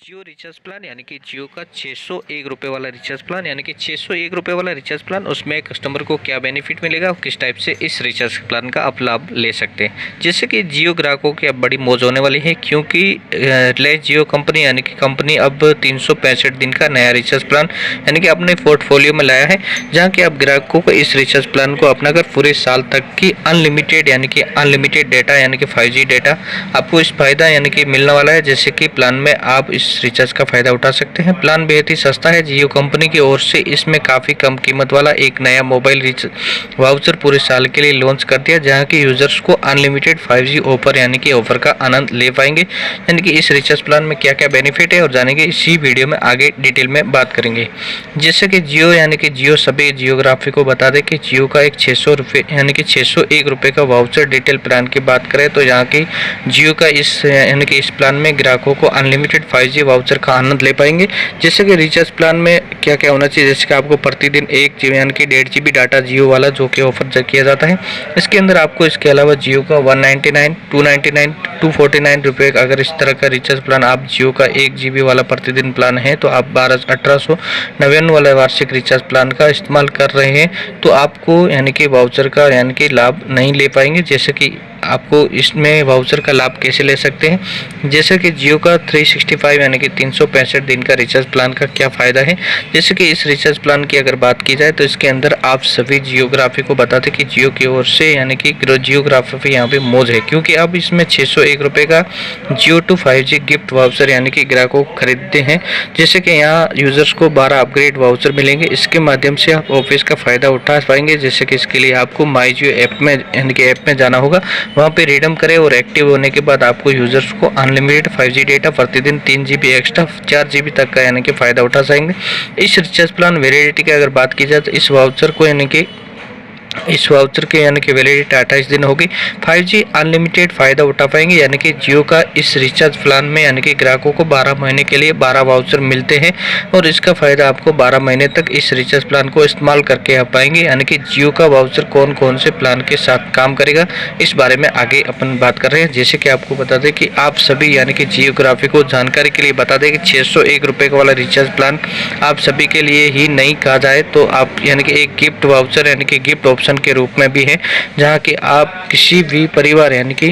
जियो recharge plan यानी कि जियो का 601 रुपये वाला रिचार्ज प्लान यानी कि 601 रुपये वाला रिचार्ज प्लान, उसमें कस्टमर को क्या बेनिफिट मिलेगा और किस टाइप से इस रिचार्ज प्लान का आप लाभ ले सकते हैं। जिससे कि जियो ग्राहकों की अब बड़ी मौज होने वाली है, क्योंकि रिलायंस जियो कंपनी यानी कि कंपनी अब 365 दिन का नया रिचार्ज प्लान यानी कि अपने पोर्टफोलियो में लाया है, जहाँ कि अब ग्राहकों को इस रिचार्ज प्लान को अपनाकर पूरे साल तक की अनलिमिटेड यानी कि अनलिमिटेड डेटा यानी कि 5G डेटा आपको इस फायदा यानी कि मिलने वाला है। जैसे कि प्लान में आप इस रिचार्ज का फ़ायदा उठा सकते हैं। प्लान बेहद ही सस्ता है। जियो कंपनी की ओर से इसमें काफ़ी कम कीमत वाला एक नया मोबाइल रिचार्ज वाउचर पूरे साल के लिए लॉन्च कर दिया, जहां की यूजर्स को अनलिमिटेड 5G ऑफर यानी कि ऑफर का आनंद ले पाएंगे। यानी कि इस रिचार्ज प्लान में क्या क्या बेनिफिट है और जानेंगे इसी वीडियो में, आगे डिटेल में बात करेंगे। जैसे कि जियो यानी कि जियो सभी जियोग्राफी को बता दें कि जियो का एक 600 रुपये यानी कि 601 रुपये का वाउचर डिटेल प्लान की बात करें तो यहाँ की जियो का इस यानी कि इस प्लान में ग्राहकों को अनलिमिटेड 5G वाउचर का आनंद ले पाएंगे। जैसे कि रिचार्ज प्लान में क्या क्या होना चाहिए, जैसे कि आपको प्रतिदिन 1 GB यानी कि 1.5 GB डाटा जियो वाला जो कि ऑफर किया जाता है। इसके अंदर आपको इसके अलावा जियो का 199, 299, 249 रुपये अगर इस तरह का रिचार्ज प्लान आप जियो का 1 GB वाला प्रतिदिन प्लान है तो आप 1899 वाला वार्षिक रिचार्ज प्लान का इस्तेमाल कर रहे हैं तो आपको यानी कि वाउचर का यानी कि लाभ नहीं ले पाएंगे। जैसे कि आपको इसमें वाउचर का लाभ कैसे ले सकते हैं, जैसे कि जियो का 365 यानी कि 365 दिन का रिचार्ज प्लान का क्या फ़ायदा है। जैसे कि इस रिचार्ज प्लान की अगर बात की जाए तो इसके अंदर आप सभी जियोग्राफी को बताते कि जियो की ओर से यानी कि जियोग्राफी यहाँ पे मौज है, क्योंकि अब इसमें 601 रुपये का जियो टू 5G गिफ्ट वाउचर यानी कि ग्राहकों को खरीदते हैं। जैसे कि यहाँ यूजर्स को 12 अपग्रेड वाउचर मिलेंगे। इसके माध्यम से आप ऑफिस का फ़ायदा उठा पाएंगे। जैसे कि इसके लिए आपको माई जियो ऐप में यानी कि ऐप में जाना होगा, वहाँ पे रिडीम करें और एक्टिव होने के बाद आपको यूजर्स को अनलिमिटेड 5G डेटा प्रतिदिन 3 GB एक्स्ट्रा 4 GB तक का यानी कि फ़ायदा उठा सकेंगे। इस रिचार्ज प्लान वैलिडिटी की अगर बात की जाए तो इस वाउचर को यानी कि इस वाउचर के यानी कि वैलिडिटी 28 दिन होगी। 5G अनलिमिटेड फ़ायदा उठा पाएंगे। यानी कि जियो का इस रिचार्ज प्लान में यानी कि ग्राहकों को 12 महीने के लिए 12 वाउचर मिलते हैं और इसका फ़ायदा आपको 12 महीने तक इस रिचार्ज प्लान को इस्तेमाल करके आ पाएंगे। यानी कि जियो का वाउचर कौन कौन से प्लान के साथ काम करेगा इस बारे में आगे अपन बात कर रहे हैं। जैसे कि आपको बता दें कि आप सभी यानी कि जियोग्राफी को जानकारी के लिए बता दें कि 601 रुपये का वाला रिचार्ज प्लान आप सभी के लिए ही नहीं कहा जाए तो आप यानी कि एक गिफ्ट वाउचर यानी कि गिफ्ट ऑप्शन के रूप में भी है, जहां कि आप किसी भी परिवार यानी कि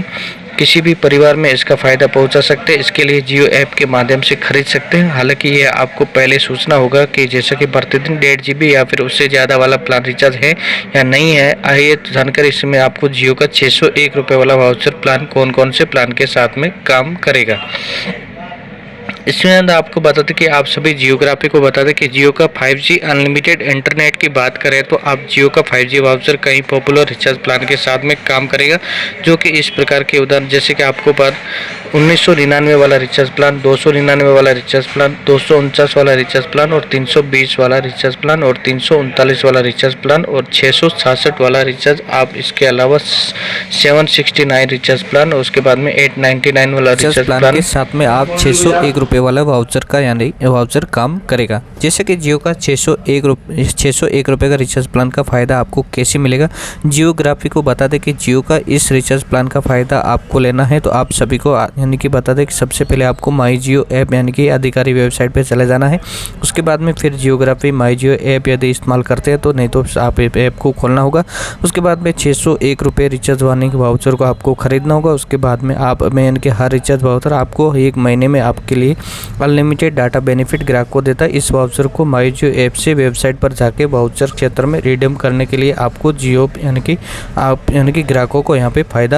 किसी भी परिवार में इसका फ़ायदा पहुंचा सकते हैं। इसके लिए जियो ऐप के माध्यम से खरीद सकते हैं। हालांकि ये आपको पहले सोचना होगा कि जैसे कि प्रतिदिन 1.5 GB या फिर उससे ज़्यादा वाला प्लान रिचार्ज है या नहीं है। आइए जानकर इसमें आपको जियो का 601 रुपये वाला वाउचर प्लान कौन कौन से प्लान के साथ में काम करेगा। इसमें अंदर आपको बताते कि आप सभी जियोग्राफी को बता दें कि जियो का 5G अनलिमिटेड इंटरनेट की बात करें तो आप जियो का 5G वाउचर कई पॉपुलर रिचार्ज प्लान के साथ में काम करेगा, जो कि इस प्रकार के उदाहरण जैसे कि आपको 1999 वाला रिचार्ज प्लान, 299 वाला रिचार्ज प्लान, 249 वाला रिचार्ज प्लान और 320 वाला रिचार्ज प्लान और 339 वाला रिचार्ज प्लान और 666 वाला रिचार्ज। आप इसके अलावा 769 रिचार्ज प्लान और उसके बाद में 899 वाला रिचार्ज प्लान के साथ में आप 601 रुपये वाला वाउचर का यानी वाउचर काम करेगा। जैसे कि जियो का 601 रुपये का रिचार्ज प्लान का फ़ायदा आपको कैसे मिलेगा, जियोग्राफी को बता दें कि जियो का इस रिचार्ज प्लान का फ़ायदा आपको लेना है तो आप सभी को यानी कि बता दें कि सबसे पहले आपको माई जियो ऐप यानी कि आधिकारिक वेबसाइट पे चले जाना है। उसके बाद में फिर जियोग्राफी माई जियो ऐप यदि इस्तेमाल करते हैं तो नहीं तो आप ऐप को खोलना होगा। उसके बाद में 601 रुपये रिचार्ज वाले वाउचर को आपको खरीदना होगा। उसके बाद में आप यानी कि हर रिचार्ज वाउचर आपको 1 महीने में आपके लिए अनलिमिटेड डाटा बेनिफिट ग्राहक को देता है। इस वाउचर को माई जियो ऐप से वेबसाइट पर जाके वाउचर क्षेत्र में रिडीम करने के लिए आपको जियो यानी कि ग्राहकों को यहाँ पे फ़ायदा